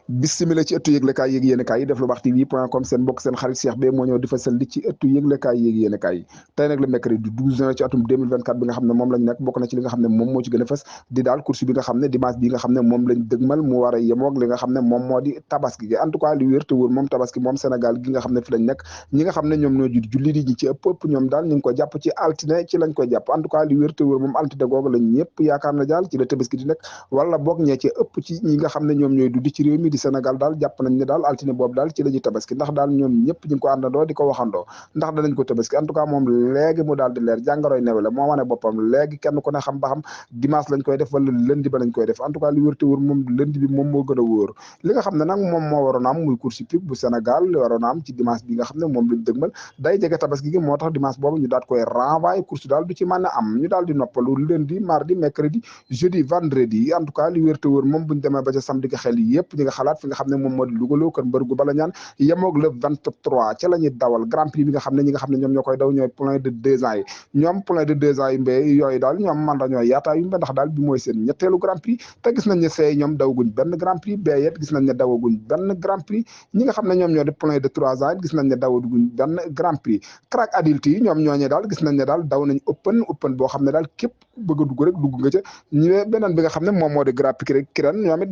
bismillah ci ëttu yëglekaay yéeg yéenekaay yi def lu baax tv.com seen mbokk seen xarit Cheikh Beye moo ñëw di fasal li ci ëttu yëglekaay yéeg yéenekaay yi tey nag le mercredi 12 juin ci atum 2024 bi nga xam ne moom lañ nekk bokk na ci li nga xam ne moom moo ci gën a fës di daal course bi nga xam ne dimanche bi nga xam ne moom lañ dëgmal mu war a yemoog li nga xam ne moom moo di tabaski gi en tout cas li wér te wóor moom tabaski moom Sénégal gi nga xam ne fi lañ nekk ñi nga xam ne ñoom ñoo julli di ñi ci ëpp ñoom daal ñu ngi ko jàpp ci altine ci lañ koy jàpp en tout cas li wér te wóor moom altine googu lañ ñëpp yaakaar na daal ci la tabaski di nekk wala boog ñee ci ëpp ci ñi nga xam ne ñoom ñooy duddi ci réew mi di Sénégal daal jàpp nañ ne daal altine boobu daal ci la ñuy tabaski ndax daal ñoom ñëpp ñu ngi ko àndandoo di ko waxandoo ndax danañ ko tabaski en tout cas moom léegi mu daal di leer jàngoroy newe la moo wane boppam léegi kenn ku ne xam ba xam dimanche lañ koy def wala lundi ba lañ koy def en tout cas li wër te wër moom lundi bi moom moo gën a wóor li nga xam ne nag moom moo waroon a am muy course hippique bu Sénégal waroon a am ci dimanche bi nga xam ne moom lañ dëgmal day jege tabaski gi moo tax dimanche boobu ñu daal koy renvoyer course daal du ci mën a am ñu daal di noppalu lundi mardi mercredi jeudi vendredi en tout cas li wër te wër moom buñ demee ba ca samedi ga xel yëpp ñi nga xalaat fi nga xam ne moom moo di lugaloo kër mbërgu bala ñaan yemoog le 23 ca la ñuy dawal grand prix bi nga xam ne ñi nga xam ne ñoom ñoo koy daw ñooy plein de 2 ans yi ñoom plein de 2 ans yi mbéy yooyu daal ñoom man dañoo yaataa yu mbe ndax daal bi mooy seen ñetteelu grand prix te gis nañ ne fee ñoom dawaguñ benn grand prix bee yet gis nañ ne dawaguñ benn grand prix ñi nga xam ne ñoom ñoo di plein de 3 ans gis nañ ne dawaguñ benn grand prix crack adulte yi ñoom ñooñee daal gis nañ ne daal daw nañ open boo xam ne daal képp bëgg a dugg rek dugg nga ca ñu beneen bi nga xam ne moom moo di grand prix rek kiran ñoom it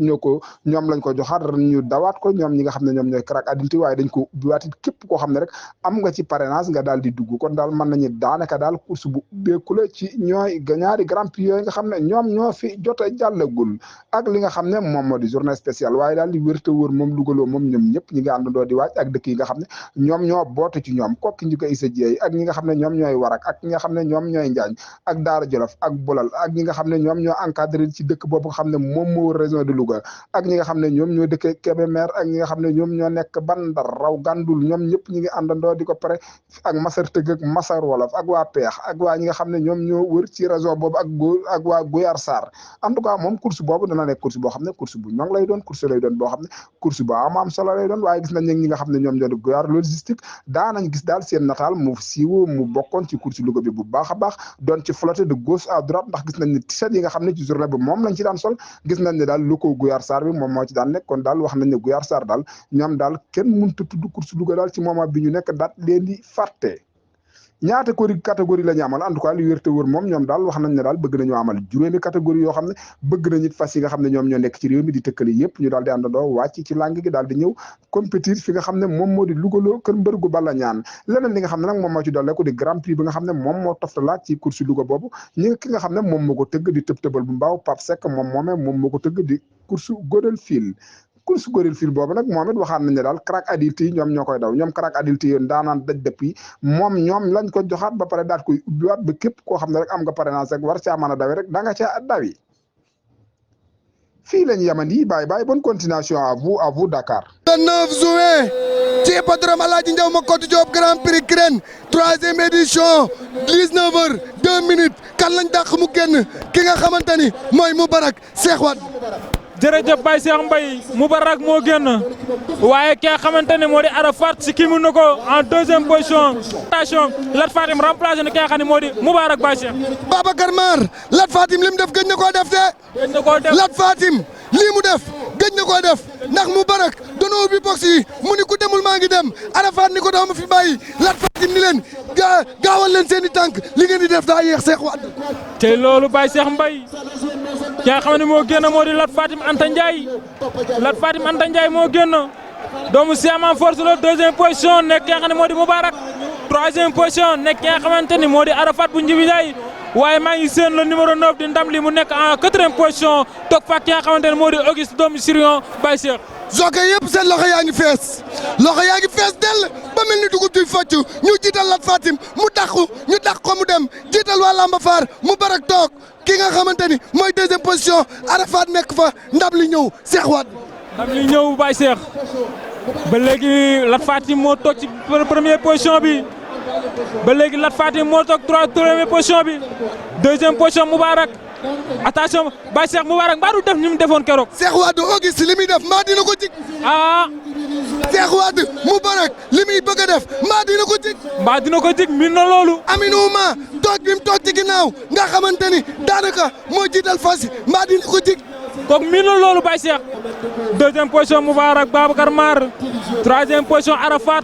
ñoom lañ ko joxaat ñu dawaat ko ñoom ñi nga xam ne ñoom ñooy crack adulte waaye dañ ko ubbiwaat it képp koo xam ne rek am nga ci parrainage nga daal di dugg kon daal mën nañu daanaka daal course bu ubbeeku la ci ñaari grand prix yooyu nga xam ne ñoom ñoo fi jot a jàllagul ak li nga xam ne moom moo di journée spéciale waaye daal li wér te wóor moom lugaloo moom ñoom ñëpp ñi nga àndandoo di waaj ak dëkk yi nga xam ne ñoom ñoo boote ci ñoom kokki ñi ko isa jeey ak ñi nga xam ne ñoom ñooy warak ak ñi nga xam ne ñoom ñooy njaañ ak daara jolof ak bulal ak ñi nga xam ne ñoom ñoo encadré ci dëkk boobu nga xam ne moom moo région de Louga ak ñi nga xam ne ñoom ñoo dëkk Kébémer ak ñi nga xam ne ñoom ñoo nekk Bandar raw gàndul ñoom ñëpp ñi ngi àndandoo di ko pare ak masar tëgg ak masar wolof ak waa peex ak waa ñi nga xam ne ñoom ñoo wër ci région boobu ak waa Goyar Sarr en tout cas moom course boobu dana nekk course boo xam ne course bu ñong lay doon course lay doon boo xam ne course bu am solo lay doon waaye gis nañ ñi nga xam ne ñoom ñoo di Goyar logistique daanañ gis daal seen nataal mu siiw mu bokkoon ci course Louga bi bu baax a baax doon ci flotte de gauche à droite ndax gis nañ ne t-shirt yi nga xam ne ci journée bi moom lañ ci daan sol gis nañ ne daal lu ko Goyar Sarr bi moom moo ci daan nekk kon daal wax nañ ne Goyar Sarr daal ñoom daal kenn mënut a tudd course Louga daal ci moment bi ñu nekk daat leen di fàtte ñaata catégorie la ñu amal en tout cas li wér te wóor moom ñoom daal wax nañ ne daal bëgg nañu amal juróomi catégorie yoo xam ne bëgg nañu it fas yi nga xam ne ñoom ñoo nekk ci réew mi di tëkkali yëpp ñu daal di àndandoo wàcc ci langue gi daal di ñëw compétir fi nga xam ne moom moo di lugaloo kër mbërgu bala ñaan leneen li nga xam ne nag moom moo ci dolleeku di grand prix bi nga xam ne moom moo toftalaat ci course Louga boobu ki nga xam ne moom moo ko tëgg di tëbal bu mbaaw Pape Seck moom moo ko tëgg di course Godel Fil course goril fil boobu nag moom it waxaat nañ ne daal crack adulte yi ñoom ñoo koy daw ñoom crack adulte yi daanaan daj dëpp yi moom ñoom lañ ko joxaat ba pare daat koy ubbiwaat ba képp koo xam ne rek am nga parrainage rek war caa mën a dawe rek da nga caa dawi fii lañ yamandi bye bonne continuation à vous Dakar. Le 9 juin ci hippodrome Aladji Ndiaw Macodou Diop Grand Prix Kirène 3e édition 19h 2 minutes kan lañ dàq mu génn ki nga xamante ni mooy Moubarak Cheikh Wade. jërëjëf Baye Cheikh Mbaye Moubarak moo génn waaye ki nga xamante ne moo di Arafat si kii mu na ko en 2e position. Lat Fatim remplacé na ki nga xam ne moo di Moubarak Baye Cheikh. Babacar Mar Lat Fatim li mu def gëj na koo def de. gëj na koo def Lat Fatim lii mu def gëj na koo def ndax Moubarak doon ubbi box yi mu ni ku demul maa ngi dem Arafat ni ko doo ma fi bàyyi Lat Fatim ni leen gaawal leen seen i tànk li ngeen di def daa yéex Cheikh Wade. te loolu Baye Cheikh Mbaye ki nga xam ne moo génn moo di Lat Fatim Anta Ndiaye Lat Fatim Anta Ndiaye moo génn doomu Siaman force la 2e position nekk ki nga xam ne moo di Moubarak 3e position nekk ki nga xamante ni moo di Arafat bu Njibi Ndiaye waaye maa ngi seen le numéro 9 di ndam li mu nekk en 4e position toog fa ki nga xamante ne moo di Auguste doomu Sirion Baye Cheikh. jockey yëpp seen loxo yaa ngi fees dell ba mel ni dugub di focc ñu jiital Lat Fatim mu ñu dàq ko mu dem jiital waa Lamba Faar Moubarak toog ki nga xamante ni mooy 2e position Arafat nekk fa ndam li ñëw Cheikh Wade. ndam li ñëw Baye Cheikh ba léegi Lat Fatim moo toog ci 1e position bi ba léegi Lat Fatim moo toog 3e position bi 2e position Moubarak attention Baye Cheikh Moubarak mbaa du def ni mu defoon keroog. Cheikh Wade Auguste li muy def mbaa dina ko jig. Cheikh Wade Moubarak li muy bëgg a def mbaa dina ko jig. mbaa dina ko jig min na loolu. Aminou toog bi mu toog ci ginnaaw nga xamante ni daanaka moo jiital fas yi mbaa dina ko jig. kooku miin na loolu Baye Cheikh. deuxième position Moubarak Babacar Mar. troisième position Arafat.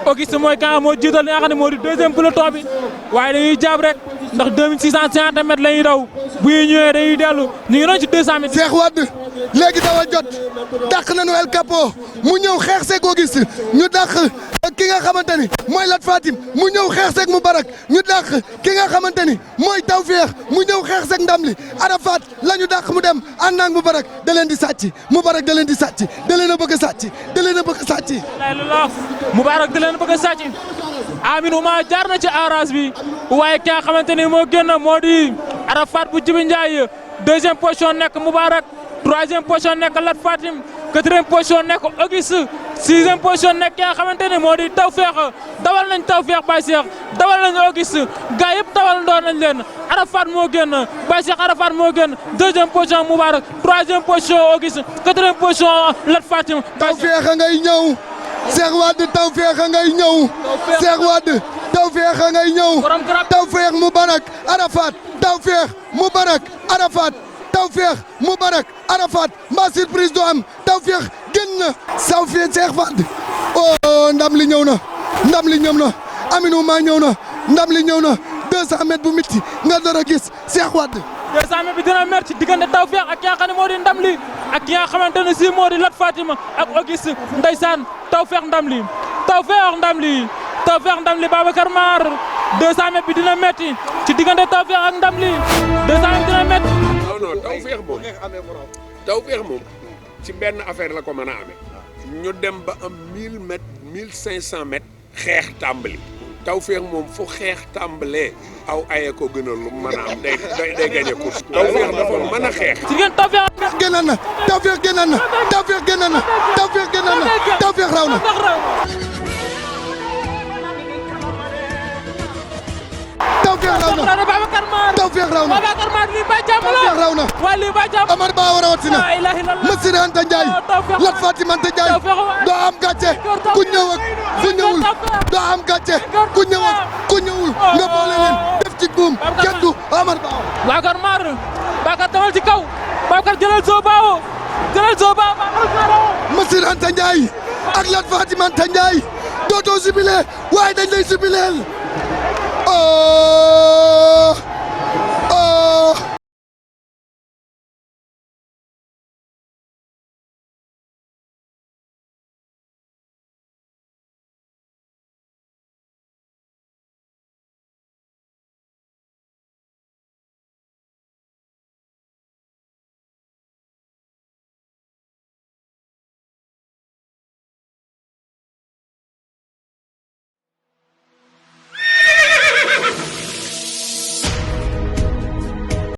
Auguste mooy kan moo jiital li nga xam ne moo di deuxième peloton bi waaye dañuy jàpp rek ndax 2650 mètres la ñuy daw bu ñuy ñëwee dañuy dellu ñu ngi doon ci 200 mètres. Cheikh Wade léegi dawal jot dàq nañu El Capo mu ñëw xeex seeg Auguste ñu dàq ki nga xamante ni mooy Lat Fatim mu ñëw xeex seeg Moubarak ñu dàq ki nga xamante ni mooy Tawfeex mu ñëw xeex seeg Ndamli Arafat la ñu dàq mu dem ànd ak Moubarak da leen di sàcc Moubarak da leen di sàcc da leen a bëgg a sàcc da leen a bëgg a sàcc. Moubarak da leen a bëgg a sàcc Amin Ouma jaar na ci arage bi waaye ki nga xamante ni moo génn moo di Arafat bu Jibi Ndiaye deuxième position nekk Moubarak troisième position nekk Lat Fatim quatrième position nekk Auguste sixième position nekk ki nga xamante ni moo di Tawfeex dawal nañ Tawfeex Baye Cheikh dawal nañ Auguste gars yëpp dawal ndoon nañ leen Arafat moo génn Baye Cheikh Arafat moo génn deuxième position Moubarak troisième position Auguste quatrième position Lat Fatim. Tawfeex a ngay ñëw Cheikh Wade Tawfeex a ngay ñëw Cheikh Wade Tawfeex a ngay ñëw Tawfeex Moubarak Arafat Tawfeex Moubarak Arafat Tawfeex Moubarak Arafat mbaa surprise do am Tawfeex génn na Tawfeex Cheikh Wade oh ndam li ñëw na ndam li ñëw na Amin Ouma ñëw na ndam li ñëw na 200 mètres bu mitti nga dara gis Cheikh Wade 200 mètres bi dina mer ci diggante Tawfeex ak ki nga xam ne moo di ndam li ak ki nga xamante ne si moo di Lat Fatima ak Auguste ndeysaan Tawfeex ndam li Tawfeex ndam li Tawfeex ndam li Babacar Mar 200 mètres bi dina metti ci diggante Tawfeex ak ndam li 200 mètres dina metti. non Tawfeex moom ci benn affaire la ko mën a amee ñu dem ba am 1000 mètres 1500 mètres xeex tàmbali Tawfeex moom fu xeex tàmbalee aw aye ko gënal lu mën a am day gagné course Tawfeex dafa mën a xeex. ci diggante Tawfeex génnoon na Tawfeex génnoon na Tawfeex génnoon na Tawfeex génnoon na Tawfeex raw na. Tawfeex raw na Babacar Mar Tawfeex raw na Babacar Mar lii ba jàmm la Tawfeex raw na waaye lii ba jàmm Amar Ba war a watina la ilaha illallah Monsieur Anta Ndiaye Lat Fatim Anta Ndiaye doo am gàcce ku ñëw ak ku ñëwul doo am gàcce ku ñëw ak ku ñëwul nga boole leen def ci buum kenn du Amar Ba. Babacar Mar Babacar demal ci kaw Babacar jëlal soo baawo jëlal soo baawo Monsieur Anta Ndiaye ak Lat Fatim Anta Ndiaye dootoo jubilé waaye dañ lay jubileel oh